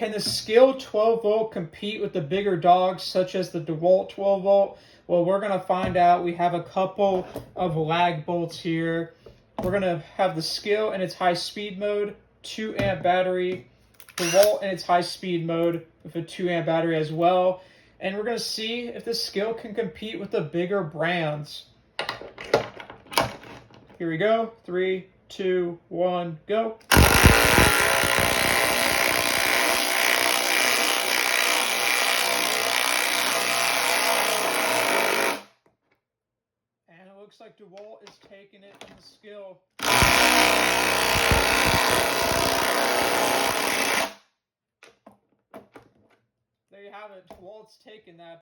can the Skil 12-volt compete with the bigger dogs such as the Dewalt 12-volt? Well, we're going to find out. We have a couple of lag bolts here. We're going to have the Skil in its high-speed mode, 2-amp battery, Dewalt in its high-speed mode with a 2-amp battery as well. And we're going to see if the Skil can compete with the bigger brands. Here we go. 3, 2, 1, go. And it looks like Dewalt is taking it in the Skil. There you have it. Dewalt's taking that.